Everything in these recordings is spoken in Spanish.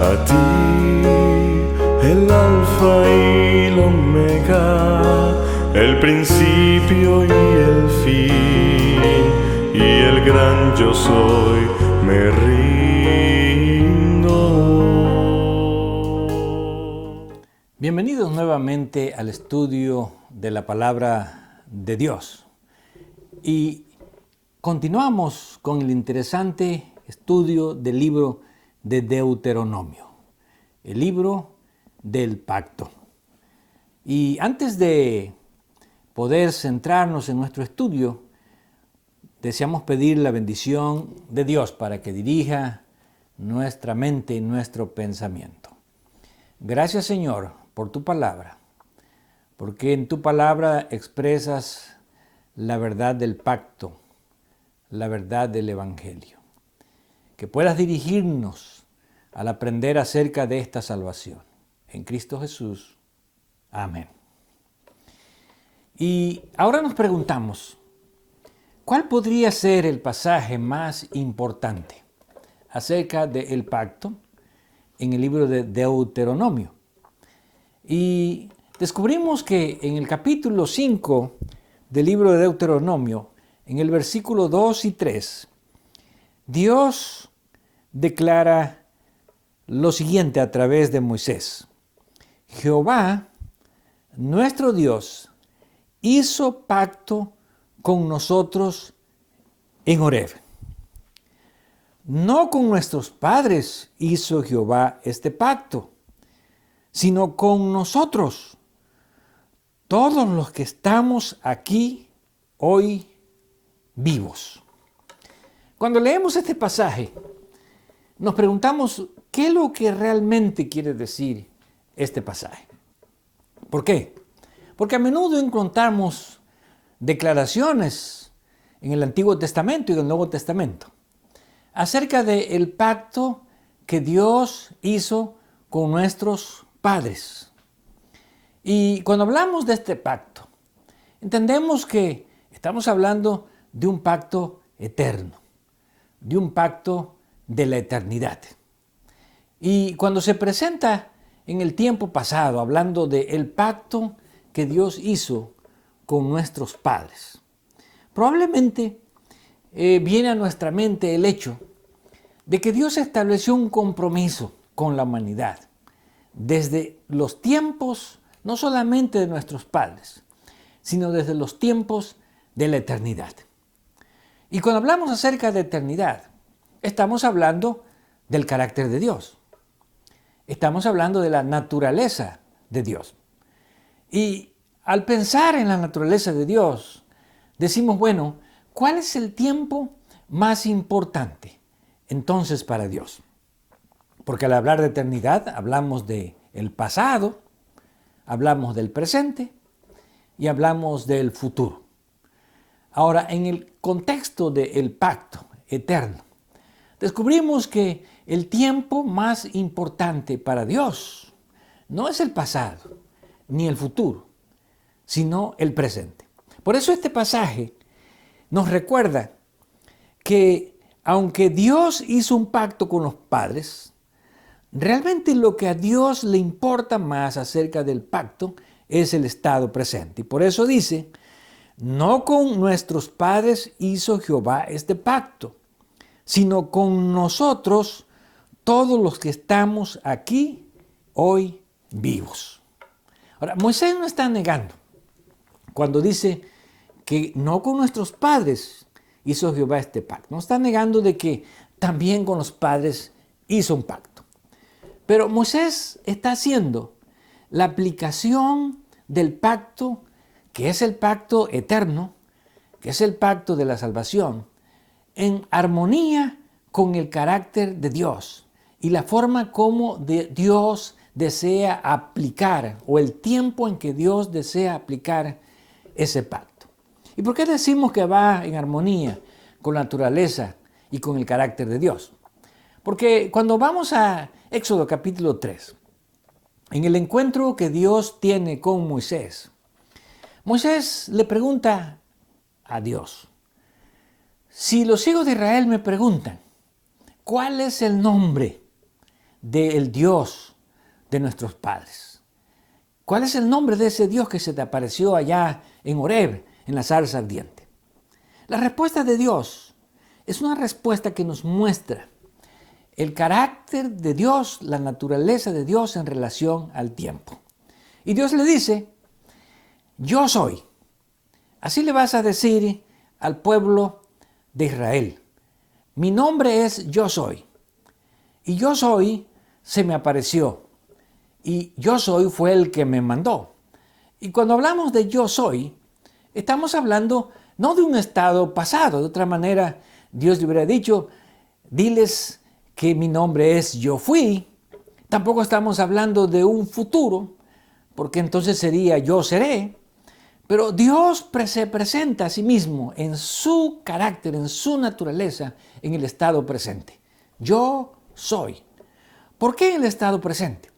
A ti, el alfa y el omega, el principio y el fin, y el gran yo soy, me rindo. Bienvenidos nuevamente al estudio de la palabra de Dios. Y continuamos con el interesante estudio del libro de Deuteronomio, el libro del pacto. Y antes de poder centrarnos en nuestro estudio, deseamos pedir la bendición de Dios para que dirija nuestra mente y nuestro pensamiento. Gracias, Señor, por tu palabra, porque en tu palabra expresas la verdad del pacto, la verdad del Evangelio. Que puedas dirigirnos al aprender acerca de esta salvación. En Cristo Jesús. Amén. Y ahora nos preguntamos, ¿cuál podría ser el pasaje más importante acerca del pacto en el libro de Deuteronomio? Y descubrimos que en el capítulo 5 del libro de Deuteronomio, en el versículo 2 y 3, Dios declara lo siguiente a través de Moisés. Jehová, nuestro Dios, hizo pacto con nosotros en Horeb. No con nuestros padres hizo Jehová este pacto, sino con nosotros, todos los que estamos aquí hoy vivos. Cuando leemos este pasaje, nos preguntamos qué es lo que realmente quiere decir este pasaje. ¿Por qué? Porque a menudo encontramos declaraciones en el Antiguo Testamento y en el Nuevo Testamento acerca del pacto que Dios hizo con nuestros padres. Y cuando hablamos de este pacto, entendemos que estamos hablando de un pacto eterno, de un pacto de la eternidad. Y cuando se presenta en el tiempo pasado, hablando del pacto que Dios hizo con nuestros padres, probablemente viene a nuestra mente el hecho de que Dios estableció un compromiso con la humanidad desde los tiempos, no solamente de nuestros padres, sino desde los tiempos de la eternidad. Y cuando hablamos acerca de eternidad, estamos hablando del carácter de Dios. Estamos hablando de la naturaleza de Dios. Y al pensar en la naturaleza de Dios, decimos, bueno, ¿cuál es el tiempo más importante entonces para Dios? Porque al hablar de eternidad hablamos del pasado, hablamos del presente y hablamos del futuro. Ahora, en el contexto del pacto eterno, descubrimos que el tiempo más importante para Dios no es el pasado ni el futuro, sino el presente. Por eso este pasaje nos recuerda que aunque Dios hizo un pacto con los padres, realmente lo que a Dios le importa más acerca del pacto es el estado presente. Y por eso dice, no con nuestros padres hizo Jehová este pacto, sino con nosotros, todos los que estamos aquí hoy vivos. Ahora, Moisés no está negando cuando dice que no con nuestros padres hizo Jehová este pacto. No está negando de que también con los padres hizo un pacto. Pero Moisés está haciendo la aplicación del pacto, que es el pacto eterno, que es el pacto de la salvación, en armonía con el carácter de Dios y la forma como Dios desea aplicar, o el tiempo en que Dios desea aplicar ese pacto. ¿Y por qué decimos que va en armonía con la naturaleza y con el carácter de Dios? Porque cuando vamos a Éxodo capítulo 3, en el encuentro que Dios tiene con Moisés, Moisés le pregunta a Dios, si los hijos de Israel me preguntan, ¿cuál es el nombre del Dios de nuestros padres? ¿Cuál es el nombre de ese Dios que se te apareció allá en Horeb, en la zarza ardiente? La respuesta de Dios es una respuesta que nos muestra el carácter de Dios, la naturaleza de Dios en relación al tiempo. Y Dios le dice, yo soy. Así le vas a decir al pueblo de Israel. Mi nombre es Yo Soy. Y Yo Soy se me apareció. Y Yo Soy fue el que me mandó. Y cuando hablamos de Yo Soy, estamos hablando no de un estado pasado. De otra manera, Dios le hubiera dicho, diles que mi nombre es Yo Fui. Tampoco estamos hablando de un futuro, porque entonces sería Yo Seré. Pero Dios se presenta a sí mismo en su carácter, en su naturaleza, en el estado presente. Yo soy. ¿Por qué en el estado presente?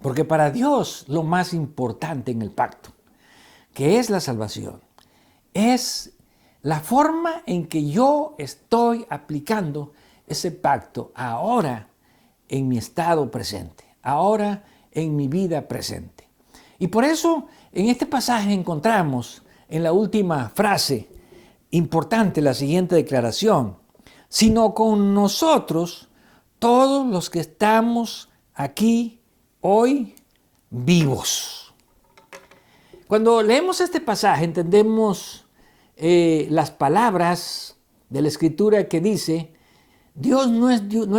Porque para Dios lo más importante en el pacto, que es la salvación, es la forma en que yo estoy aplicando ese pacto ahora en mi estado presente, ahora en mi vida presente. Y por eso en este pasaje encontramos en la última frase importante la siguiente declaración, sino con nosotros todos los que estamos aquí hoy vivos. Cuando leemos este pasaje entendemos las palabras de la Escritura que dice, Dios no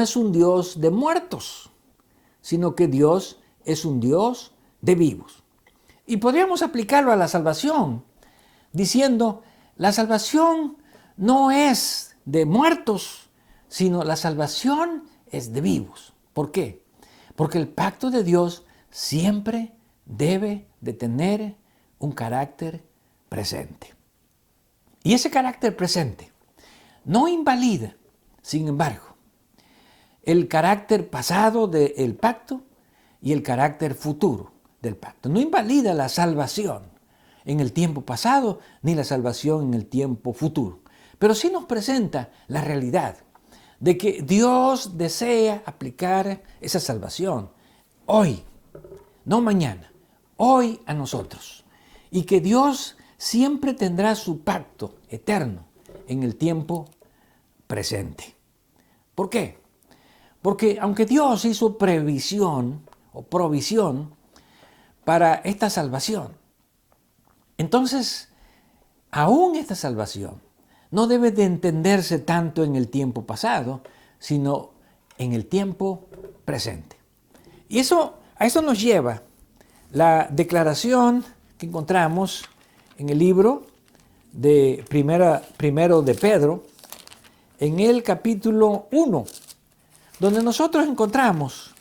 es un Dios de muertos, sino que Dios es un Dios de vivos. Y podríamos aplicarlo a la salvación, diciendo, la salvación no es de muertos, sino la salvación es de vivos. ¿Por qué? Porque el pacto de Dios siempre debe de tener un carácter presente. Y ese carácter presente no invalida, sin embargo, el carácter pasado del pacto y el carácter futuro del pacto. No invalida la salvación en el tiempo pasado ni la salvación en el tiempo futuro. Pero sí nos presenta la realidad de que Dios desea aplicar esa salvación hoy, no mañana, hoy a nosotros. Y que Dios siempre tendrá su pacto eterno en el tiempo presente. ¿Por qué? Porque aunque Dios hizo previsión o provisión para esta salvación, entonces aún esta salvación no debe de entenderse tanto en el tiempo pasado, sino en el tiempo presente. Y a eso nos lleva la declaración que encontramos en el libro de primero de Pedro, en el capítulo 1, donde nosotros encontramos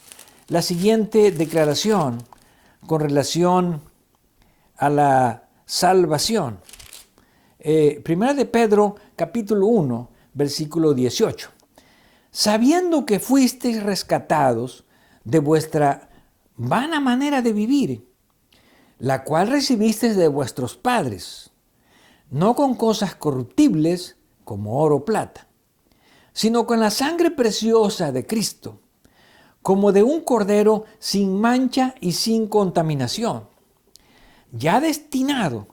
la siguiente declaración con relación a la salvación. Primera de Pedro, capítulo 1, versículo 18. Sabiendo que fuisteis rescatados de vuestra vana manera de vivir, la cual recibisteis de vuestros padres, no con cosas corruptibles como oro o plata, sino con la sangre preciosa de Cristo, como de un cordero sin mancha y sin contaminación, ya destinado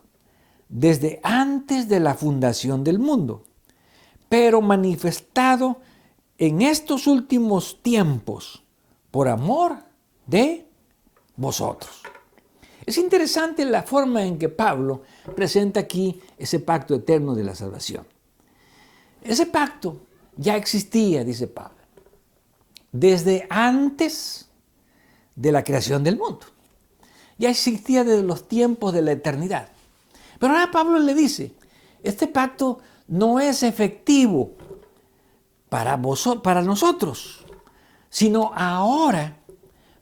desde antes de la fundación del mundo, pero manifestado en estos últimos tiempos por amor de vosotros. Es interesante la forma en que Pablo presenta aquí ese pacto eterno de la salvación. Ese pacto ya existía, dice Pablo, desde antes de la creación del mundo. Ya existía desde los tiempos de la eternidad. Pero ahora Pablo le dice, este pacto no es efectivo para nosotros, sino ahora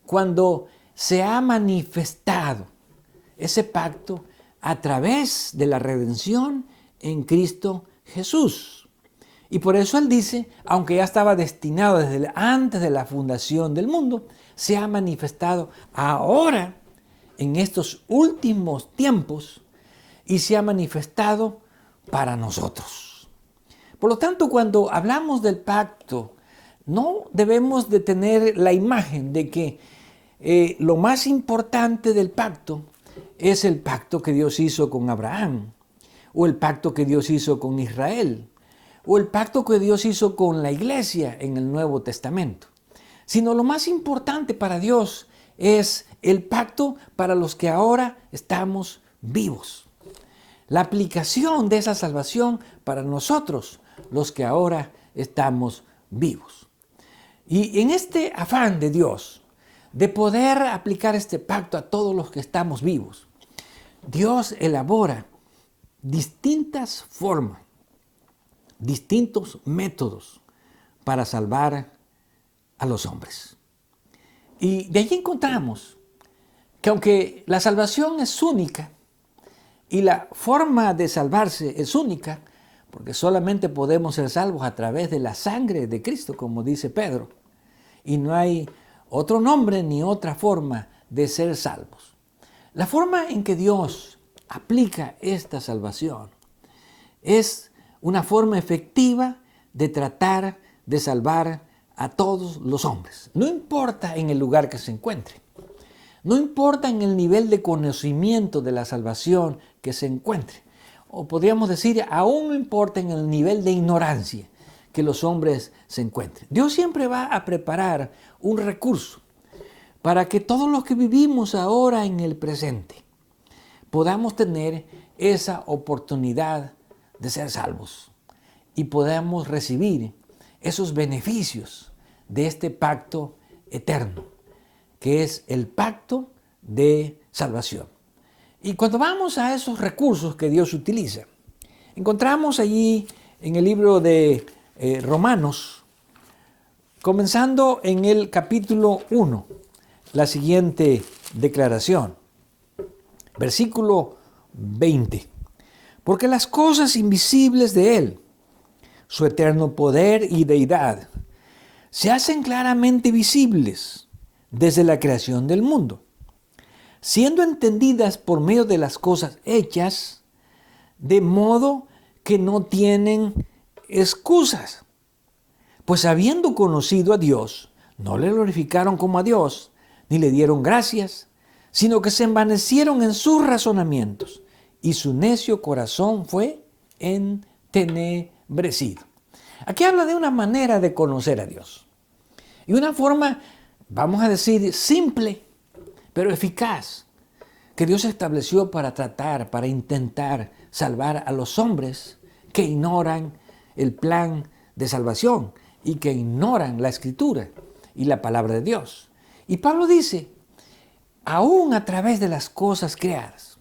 cuando se ha manifestado ese pacto a través de la redención en Cristo Jesús. Y por eso él dice, aunque ya estaba destinado desde antes de la fundación del mundo, se ha manifestado ahora en estos últimos tiempos y se ha manifestado para nosotros. Por lo tanto, cuando hablamos del pacto no debemos de tener la imagen de que lo más importante del pacto es el pacto que Dios hizo con Abraham, o el pacto que Dios hizo con Israel, o el pacto que Dios hizo con la iglesia en el Nuevo Testamento. Sino lo más importante para Dios es el pacto para los que ahora estamos vivos. La aplicación de esa salvación para nosotros, los que ahora estamos vivos. Y en este afán de Dios, de poder aplicar este pacto a todos los que estamos vivos, Dios elabora distintas formas, distintos métodos para salvar a los hombres. Y de allí encontramos que aunque la salvación es única y la forma de salvarse es única, porque solamente podemos ser salvos a través de la sangre de Cristo, como dice Pedro, y no hay otro nombre ni otra forma de ser salvos. La forma en que Dios aplica esta salvación es una forma efectiva de tratar de salvar a todos los hombres. No importa en el lugar que se encuentre. No importa en el nivel de conocimiento de la salvación que se encuentre. O podríamos decir, aún no importa en el nivel de ignorancia que los hombres se encuentren. Dios siempre va a preparar un recurso para que todos los que vivimos ahora en el presente podamos tener esa oportunidad de ser salvos y podamos recibir esos beneficios de este pacto eterno, que es el pacto de salvación. Y cuando vamos a esos recursos que Dios utiliza, encontramos allí en el libro de Romanos, comenzando en el capítulo 1, la siguiente declaración. Versículo 20. Porque las cosas invisibles de Él, su eterno poder y deidad, se hacen claramente visibles desde la creación del mundo, siendo entendidas por medio de las cosas hechas, de modo que no tienen excusas. Pues habiendo conocido a Dios, no le glorificaron como a Dios, ni le dieron gracias, sino que se envanecieron en sus razonamientos, y su necio corazón fue entenebrecido. Aquí habla de una manera de conocer a Dios. Y una forma, vamos a decir, simple, pero eficaz, que Dios estableció para tratar, para intentar salvar a los hombres que ignoran el plan de salvación y que ignoran la Escritura y la palabra de Dios. Y Pablo dice, aún a través de las cosas creadas,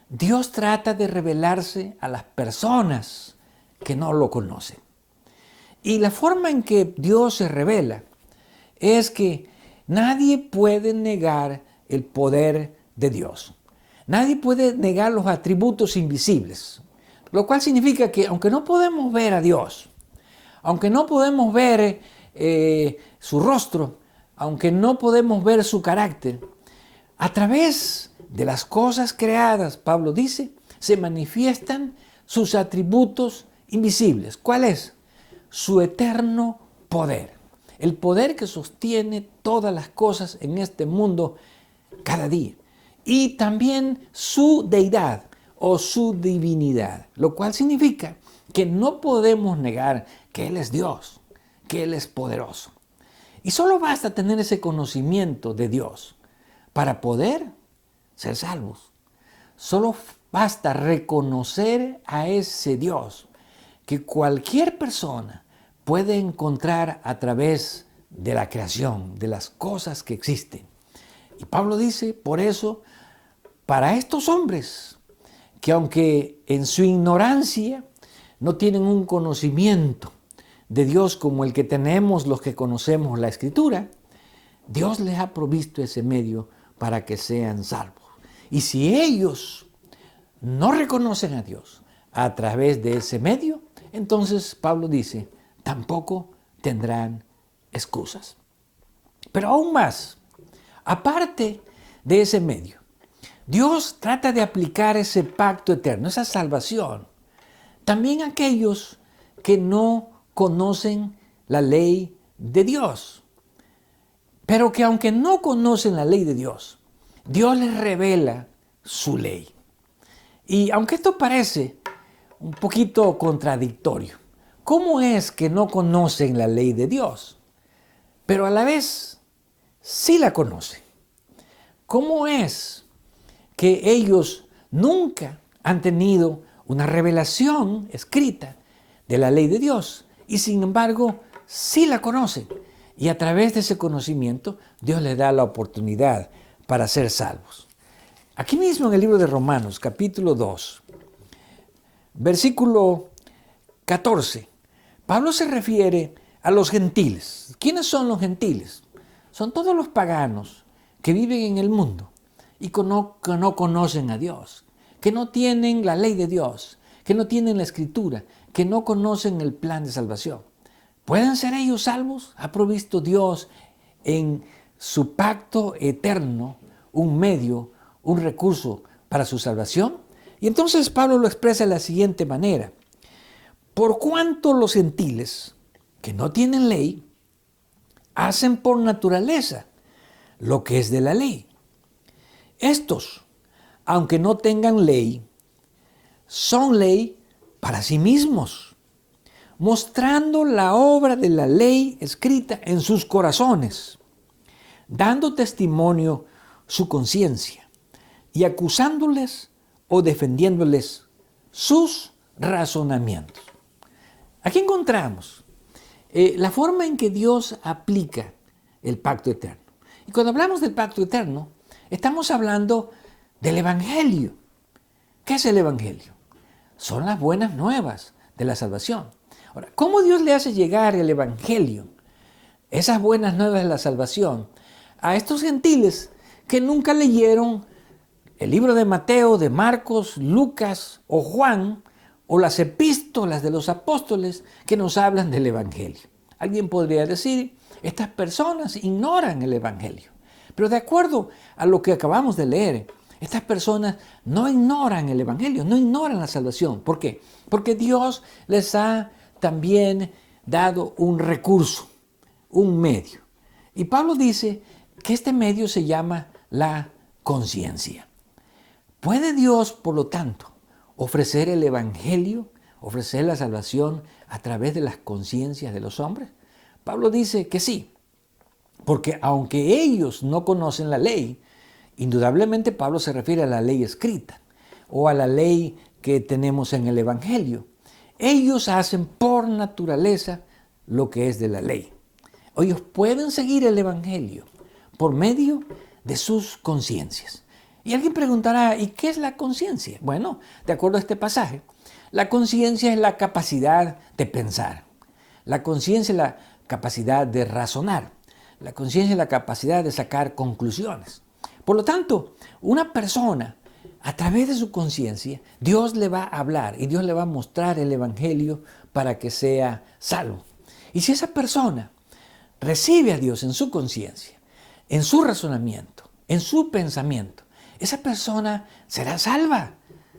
Dios trata de revelarse a las personas que no lo conocen. Y la forma en que Dios se revela es que nadie puede negar el poder de Dios. Nadie puede negar los atributos invisibles, lo cual significa que aunque no podemos ver a Dios, aunque no podemos ver su rostro, aunque no podemos ver su carácter, a través de las cosas creadas, Pablo dice, se manifiestan sus atributos invisibles. ¿Cuál es? Su eterno poder. El poder que sostiene todas las cosas en este mundo cada día. Y también su deidad o su divinidad, lo cual significa que no podemos negar que Él es Dios, que Él es poderoso. Y solo basta tener ese conocimiento de Dios para poder ser salvos. Solo basta reconocer a ese Dios que cualquier persona puede encontrar a través de la creación, de las cosas que existen. Y Pablo dice, por eso, para estos hombres, que aunque en su ignorancia no tienen un conocimiento de Dios como el que tenemos los que conocemos la Escritura, Dios les ha provisto ese medio para que sean salvos. Y si ellos no reconocen a Dios a través de ese medio, entonces Pablo dice, tampoco tendrán excusas. Pero aún más, aparte de ese medio, Dios trata de aplicar ese pacto eterno, esa salvación, también a aquellos que no conocen la ley de Dios, pero que aunque no conocen la ley de Dios, Dios les revela su ley. Y aunque esto parece un poquito contradictorio, ¿cómo es que no conocen la ley de Dios, pero a la vez sí la conocen? ¿Cómo es que ellos nunca han tenido una revelación escrita de la ley de Dios y sin embargo sí la conocen? Y a través de ese conocimiento Dios les da la oportunidad para ser salvos. Aquí mismo en el libro de Romanos, capítulo 2, versículo 14, Pablo se refiere a los gentiles. ¿Quiénes son los gentiles? Son todos los paganos que viven en el mundo y que no conocen a Dios, que no tienen la ley de Dios, que no tienen la Escritura, que no conocen el plan de salvación. ¿Pueden ser ellos salvos? ¿Ha provisto Dios en su pacto eterno un medio, un recurso para su salvación? Y entonces Pablo lo expresa de la siguiente manera: por cuanto los gentiles, que no tienen ley, hacen por naturaleza lo que es de la ley. Estos, aunque no tengan ley, son ley para sí mismos, mostrando la obra de la ley escrita en sus corazones, dando testimonio su conciencia y acusándoles o defendiéndoles sus razonamientos. Aquí encontramos la forma en que Dios aplica el pacto eterno. Y cuando hablamos del pacto eterno, estamos hablando del Evangelio. ¿Qué es el Evangelio? Son las buenas nuevas de la salvación. Ahora, ¿cómo Dios le hace llegar el Evangelio, esas buenas nuevas de la salvación, a estos gentiles que nunca leyeron el libro de Mateo, de Marcos, Lucas o Juan, o las epístolas de los apóstoles que nos hablan del Evangelio? Alguien podría decir, estas personas ignoran el Evangelio. Pero de acuerdo a lo que acabamos de leer, estas personas no ignoran el Evangelio, no ignoran la salvación. ¿Por qué? Porque Dios les ha también dado un recurso, un medio. Y Pablo dice que este medio se llama la conciencia. ¿Puede Dios, por lo tanto, ofrecer el Evangelio, ofrecer la salvación a través de las conciencias de los hombres? Pablo dice que sí, porque aunque ellos no conocen la ley, indudablemente Pablo se refiere a la ley escrita o a la ley que tenemos en el Evangelio. Ellos hacen por naturaleza lo que es de la ley. Ellos pueden seguir el Evangelio por medio de sus conciencias. Y alguien preguntará, ¿y qué es la conciencia? Bueno, de acuerdo a este pasaje, la conciencia es la capacidad de pensar. La conciencia es la capacidad de razonar. La conciencia es la capacidad de sacar conclusiones. Por lo tanto, una persona, a través de su conciencia, Dios le va a hablar y Dios le va a mostrar el Evangelio para que sea salvo. Y si esa persona recibe a Dios en su conciencia, en su razonamiento, en su pensamiento, esa persona será salva.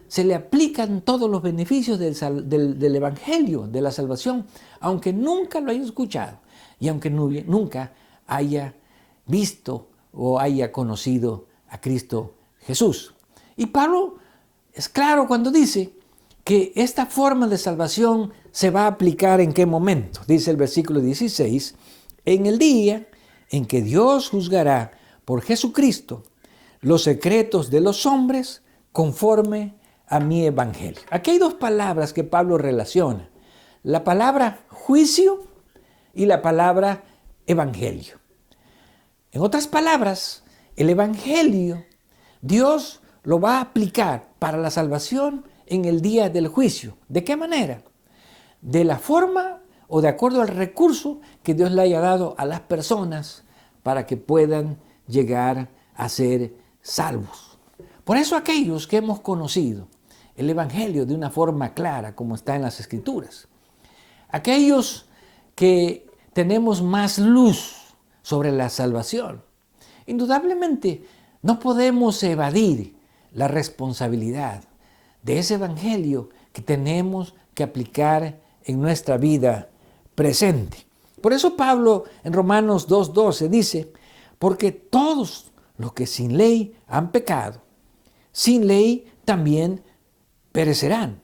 Se le aplican todos los beneficios del Evangelio, de la salvación, aunque nunca lo haya escuchado y aunque nunca haya visto o haya conocido a Cristo Jesús. Y Pablo es claro cuando dice que esta forma de salvación se va a aplicar ¿en qué momento? Dice el versículo 16, en el día en que Dios juzgará por Jesucristo los secretos de los hombres conforme a mi evangelio. Aquí hay dos palabras que Pablo relaciona: la palabra juicio y la palabra evangelio. En otras palabras, el evangelio Dios lo va a aplicar para la salvación en el día del juicio. ¿De qué manera? De la forma o de acuerdo al recurso que Dios le haya dado a las personas para que puedan llegar a ser salvos. Por eso aquellos que hemos conocido el Evangelio de una forma clara, como está en las Escrituras, aquellos que tenemos más luz sobre la salvación, indudablemente no podemos evadir la responsabilidad de ese Evangelio que tenemos que aplicar en nuestra vida presente. Por eso Pablo en Romanos 2:12 dice, porque todos los que sin ley han pecado, sin ley también perecerán.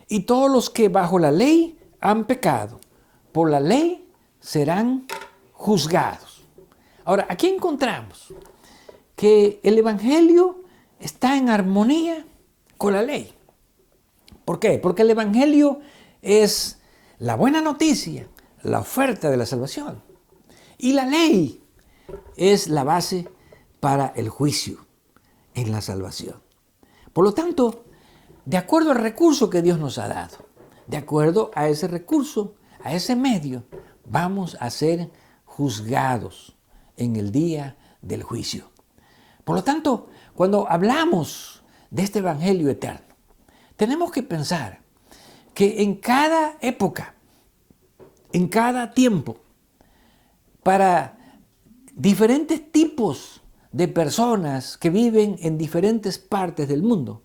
Y todos los que bajo la ley han pecado, por la ley serán juzgados. Ahora, aquí encontramos que el Evangelio está en armonía con la ley. ¿Por qué? Porque el Evangelio es la buena noticia, la oferta de la salvación. Y la ley es la base para el juicio en la salvación. Por lo tanto, de acuerdo al recurso que Dios nos ha dado, de acuerdo a ese recurso, a ese medio, vamos a ser juzgados en el día del juicio. Por lo tanto, cuando hablamos de este Evangelio eterno, tenemos que pensar que en cada época, en cada tiempo, para diferentes tipos de personas que viven en diferentes partes del mundo,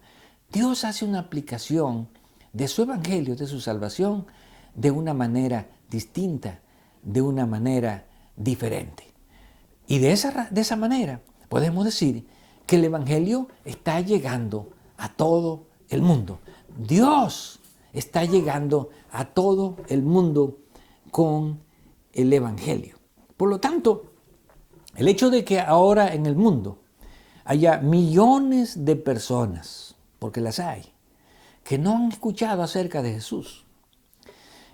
Dios hace una aplicación de su Evangelio, de su salvación, de una manera distinta, de una manera diferente. Y de esa manera podemos decir que el Evangelio está llegando a todo el mundo. Dios está llegando a todo el mundo con el Evangelio. Por lo tanto, el hecho de que ahora en el mundo haya millones de personas, porque las hay, que no han escuchado acerca de Jesús,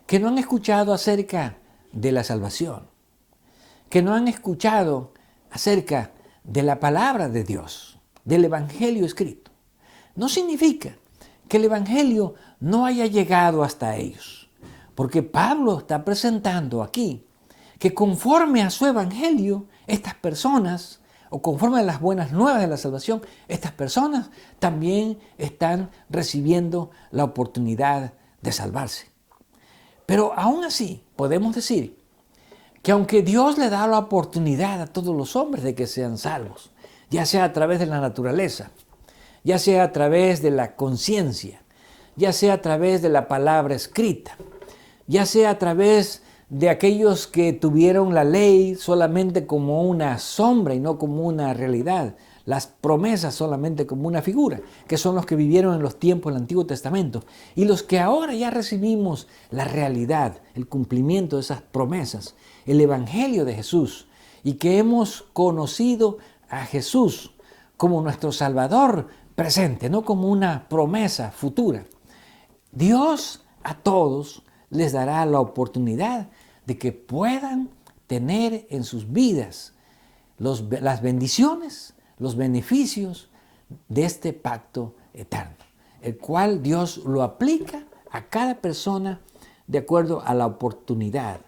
que no han escuchado acerca de la salvación, que no han escuchado acerca de la palabra de Dios, del Evangelio escrito, no significa que el Evangelio no haya llegado hasta ellos, porque Pablo está presentando aquí que conforme a su Evangelio, estas personas, o conforme a las buenas nuevas de la salvación, estas personas también están recibiendo la oportunidad de salvarse. Pero aún así, podemos decir que aunque Dios le da la oportunidad a todos los hombres de que sean salvos, ya sea a través de la naturaleza, ya sea a través de la conciencia, ya sea a través de la palabra escrita, ya sea a través de aquellos que tuvieron la ley solamente como una sombra y no como una realidad, las promesas solamente como una figura, que son los que vivieron en los tiempos del Antiguo Testamento, y los que ahora ya recibimos la realidad, el cumplimiento de esas promesas, el Evangelio de Jesús, y que hemos conocido a Jesús como nuestro Salvador presente, no como una promesa futura. Dios a todos les dará la oportunidad de que puedan tener en sus vidas las bendiciones, los beneficios de este pacto eterno, el cual Dios lo aplica a cada persona de acuerdo a la oportunidad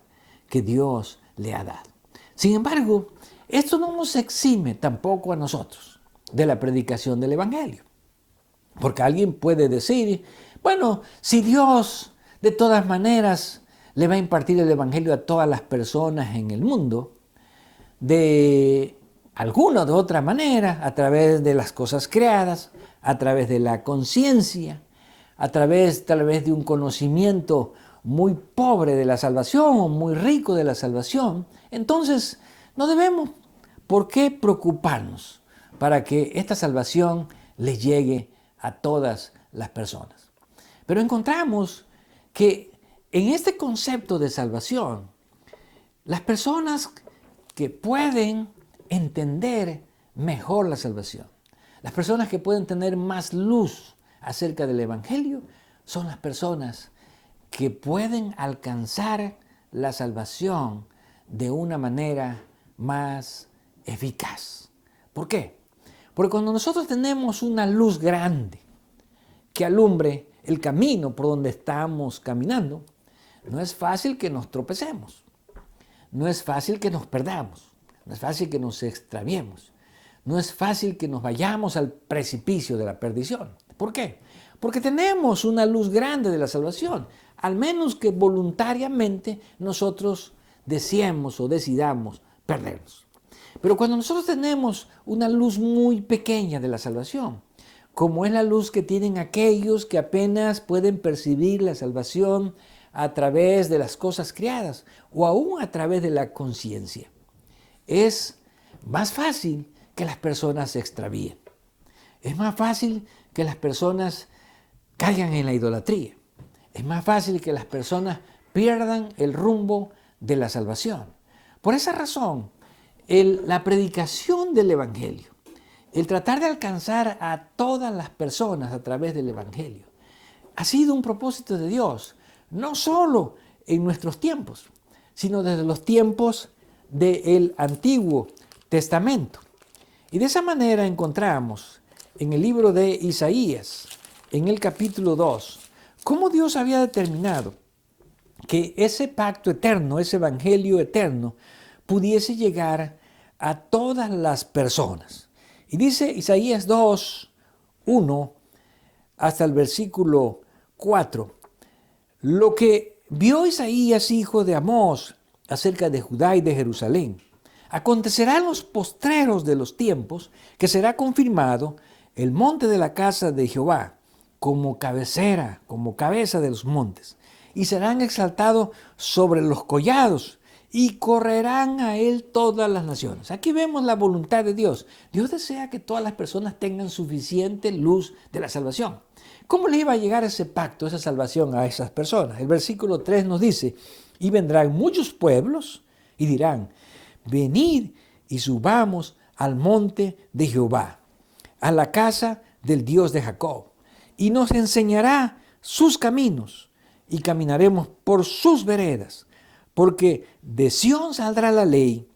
que Dios le ha dado. Sin embargo, esto no nos exime tampoco a nosotros de la predicación del Evangelio, porque alguien puede decir, bueno, si Dios de todas maneras le va a impartir el Evangelio a todas las personas en el mundo, de alguna o de otra manera, a través de las cosas creadas, a través de la conciencia, a través tal vez de un conocimiento muy pobre de la salvación o muy rico de la salvación, entonces no debemos por qué preocuparnos para que esta salvación le llegue a todas las personas. Pero encontramos que en este concepto de salvación, las personas que pueden entender mejor la salvación, las personas que pueden tener más luz acerca del Evangelio, son las personas que pueden alcanzar la salvación de una manera más eficaz. ¿Por qué? Porque cuando nosotros tenemos una luz grande que alumbre el camino por donde estamos caminando, no es fácil que nos tropecemos, no es fácil que nos perdamos, no es fácil que nos extraviemos, no es fácil que nos vayamos al precipicio de la perdición. ¿Por qué? Porque tenemos una luz grande de la salvación, al menos que voluntariamente nosotros deseemos o decidamos perdernos. Pero cuando nosotros tenemos una luz muy pequeña de la salvación, como es la luz que tienen aquellos que apenas pueden percibir la salvación a través de las cosas creadas o aún a través de la conciencia. Es más fácil que las personas se extravíen. Es más fácil que las personas caigan en la idolatría. Es más fácil que las personas pierdan el rumbo de la salvación. Por esa razón, la predicación del Evangelio, el tratar de alcanzar a todas las personas a través del Evangelio, ha sido un propósito de Dios, no solo en nuestros tiempos, sino desde los tiempos del Antiguo Testamento. Y de esa manera encontramos en el libro de Isaías, en el capítulo 2, cómo Dios había determinado que ese pacto eterno, ese evangelio eterno, pudiese llegar a todas las personas. Y dice Isaías 2, 1 hasta el versículo 4, lo que vio Isaías, hijo de Amós, acerca de Judá y de Jerusalén, acontecerá en los postreros de los tiempos que será confirmado el monte de la casa de Jehová como cabecera, como cabeza de los montes, y serán exaltados sobre los collados, y correrán a él todas las naciones. Aquí vemos la voluntad de Dios. Dios desea que todas las personas tengan suficiente luz de la salvación. ¿Cómo le iba a llegar ese pacto, esa salvación a esas personas? El versículo 3 nos dice, y vendrán muchos pueblos y dirán, venid y subamos al monte de Jehová, a la casa del Dios de Jacob, y nos enseñará sus caminos, y caminaremos por sus veredas, porque de Sión saldrá la ley,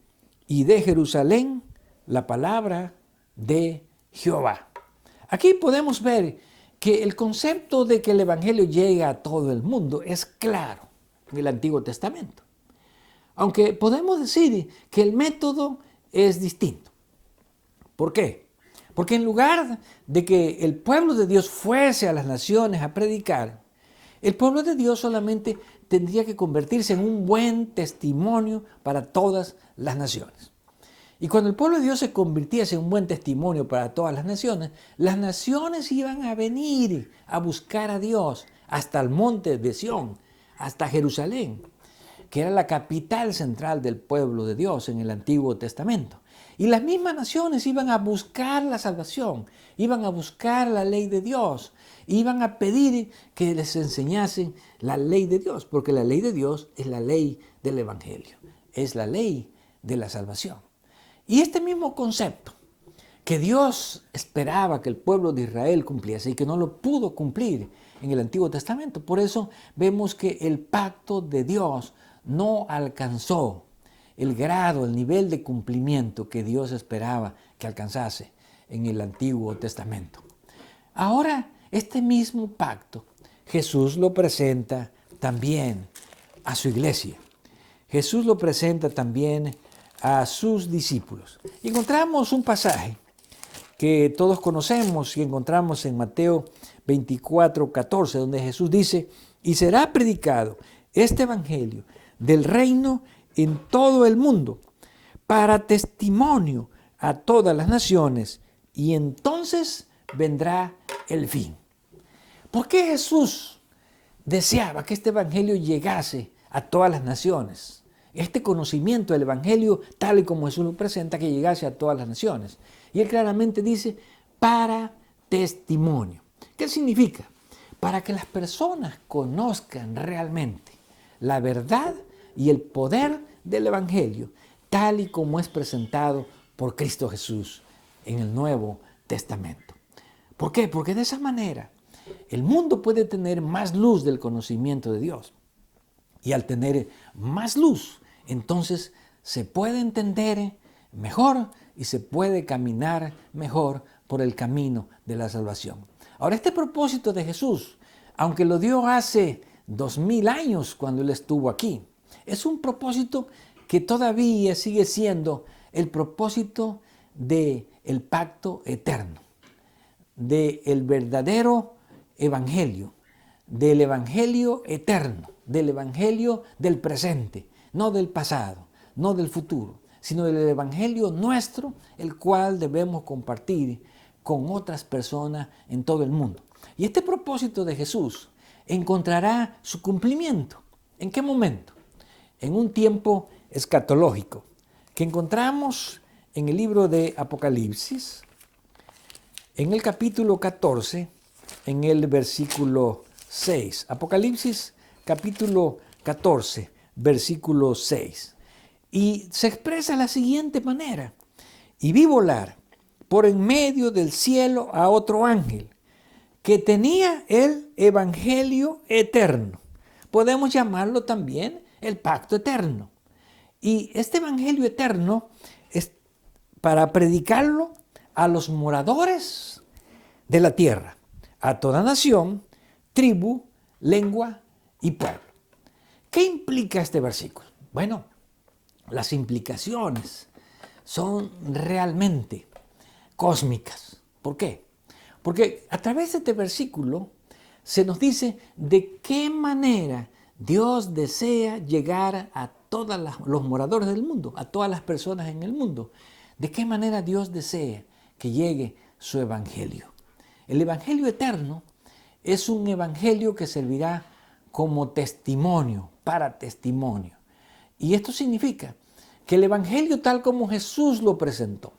y de Jerusalén la palabra de Jehová. Aquí podemos ver que el concepto de que el Evangelio llega a todo el mundo es claro en el Antiguo Testamento. Aunque podemos decir que el método es distinto. ¿Por qué? Porque en lugar de que el pueblo de Dios fuese a las naciones a predicar, el pueblo de Dios solamente tendría que convertirse en un buen testimonio para todas las naciones. Y cuando el pueblo de Dios se convirtiese en un buen testimonio para todas las naciones iban a venir a buscar a Dios hasta el monte de Sión, hasta Jerusalén, que era la capital central del pueblo de Dios en el Antiguo Testamento. Y las mismas naciones iban a buscar la salvación, iban a buscar la ley de Dios, iban a pedir que les enseñasen la ley de Dios, porque la ley de Dios es la ley del Evangelio, es la ley de la salvación. Y este mismo concepto que Dios esperaba que el pueblo de Israel cumpliese y que no lo pudo cumplir en el Antiguo Testamento, por eso vemos que el pacto de Dios no alcanzó el grado, el nivel de cumplimiento que Dios esperaba que alcanzase en el Antiguo Testamento. Ahora, este mismo pacto, Jesús lo presenta también a su iglesia. Jesús lo presenta también a sus discípulos. Y encontramos un pasaje que todos conocemos y encontramos en Mateo 24:14, donde Jesús dice, y será predicado este evangelio del reino en todo el mundo, para testimonio a todas las naciones, y entonces vendrá el fin. ¿Por qué Jesús deseaba que este evangelio llegase a todas las naciones? Este conocimiento del evangelio, tal y como Jesús lo presenta, que llegase a todas las naciones. Y él claramente dice, para testimonio. ¿Qué significa? Para que las personas conozcan realmente la verdad y el poder del evangelio, tal y como es presentado por Cristo Jesús en el Nuevo Testamento. ¿Por qué? Porque de esa manera el mundo puede tener más luz del conocimiento de Dios. Y al tener más luz, entonces se puede entender mejor y se puede caminar mejor por el camino de la salvación. Ahora, este propósito de Jesús, aunque lo dio hace 2000 años cuando Él estuvo aquí, es un propósito que todavía sigue siendo el propósito del pacto eterno, del verdadero evangelio, del evangelio eterno, del evangelio del presente, no del pasado, no del futuro, sino del evangelio nuestro, el cual debemos compartir con otras personas en todo el mundo. Y este propósito de Jesús encontrará su cumplimiento ¿En qué momento? En un tiempo escatológico que encontramos en el libro de Apocalipsis, en el capítulo 14, en el versículo 6. Apocalipsis capítulo 14, versículo 6. Y se expresa de la siguiente manera: y vi volar por en medio del cielo a otro ángel que tenía el evangelio eterno. Podemos llamarlo también el pacto eterno. Y este evangelio eterno es para predicarlo a los moradores de la tierra, a toda nación, tribu, lengua y pueblo. ¿Qué implica este versículo? Bueno, las implicaciones son realmente cósmicas. ¿Por qué? Porque a través de este versículo se nos dice de qué manera Dios desea llegar a todos los moradores del mundo, a todas las personas en el mundo. De qué manera Dios desea que llegue su evangelio. El evangelio eterno es un evangelio que servirá como testimonio, para testimonio. Y esto significa que el evangelio tal como Jesús lo presentó,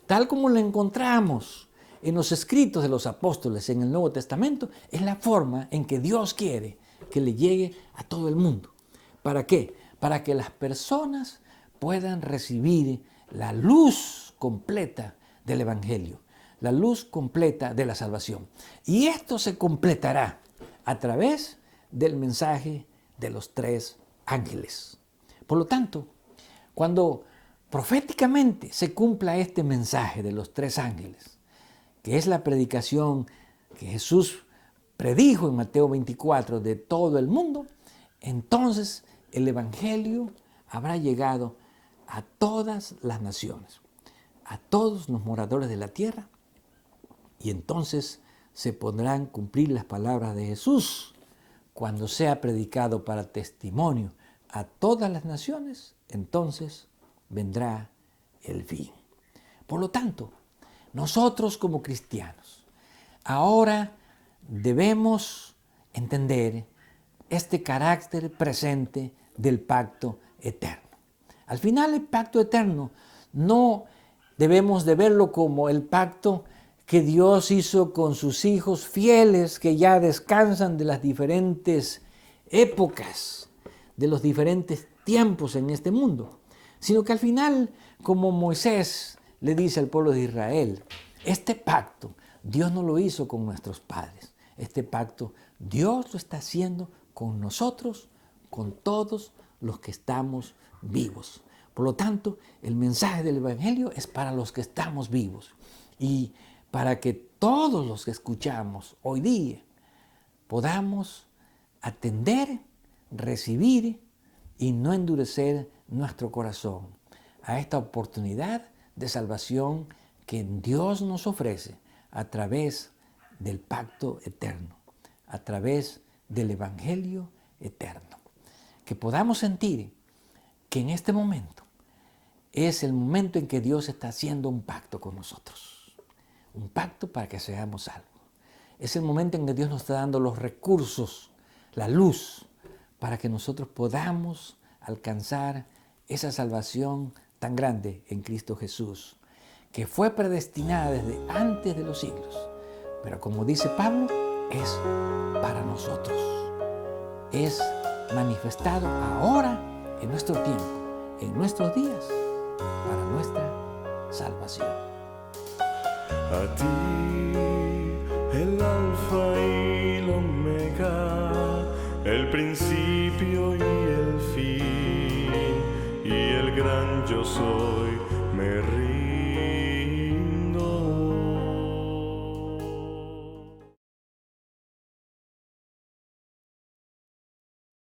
tal como lo encontramos en los escritos de los apóstoles en el Nuevo Testamento, es la forma en que Dios quiere que le llegue a todo el mundo. ¿Para qué? Para que las personas puedan recibir la luz completa del evangelio, la luz completa de la salvación. Y esto se completará a través del mensaje de los tres ángeles. Por lo tanto, cuando proféticamente se cumpla este mensaje de los tres ángeles, que es la predicación que Jesús predijo en Mateo 24 de todo el mundo, entonces el evangelio habrá llegado a todas las naciones, a todos los moradores de la tierra, y entonces se podrán cumplir las palabras de Jesús cuando sea predicado para testimonio a todas las naciones. Entonces vendrá el fin. Por lo tanto, nosotros como cristianos ahora debemos entender este carácter presente del pacto eterno. Al final, el pacto eterno no debemos de verlo como el pacto que Dios hizo con sus hijos fieles que ya descansan de las diferentes épocas, de los diferentes tiempos en este mundo, sino que al final, como Moisés le dice al pueblo de Israel, este pacto Dios no lo hizo con nuestros padres, este pacto Dios lo está haciendo con nosotros, con todos los que estamos vivos. Por lo tanto, el mensaje del evangelio es para los que estamos vivos y para que todos los que escuchamos hoy día podamos atender, recibir y no endurecer nuestro corazón a esta oportunidad de salvación que Dios nos ofrece a través del pacto eterno, a través del evangelio eterno. Que podamos sentir que en este momento es el momento en que Dios está haciendo un pacto con nosotros, un pacto para que seamos salvos. Es el momento en que Dios nos está dando los recursos, la luz, para que nosotros podamos alcanzar esa salvación tan grande en Cristo Jesús, que fue predestinada desde antes de los siglos. Pero como dice Pablo, es para nosotros. Es manifestado ahora en nuestro tiempo, en nuestros días, para nuestra salvación. A ti, el alfa y el omega, el principio y el fin, y el gran yo soy, me rindo.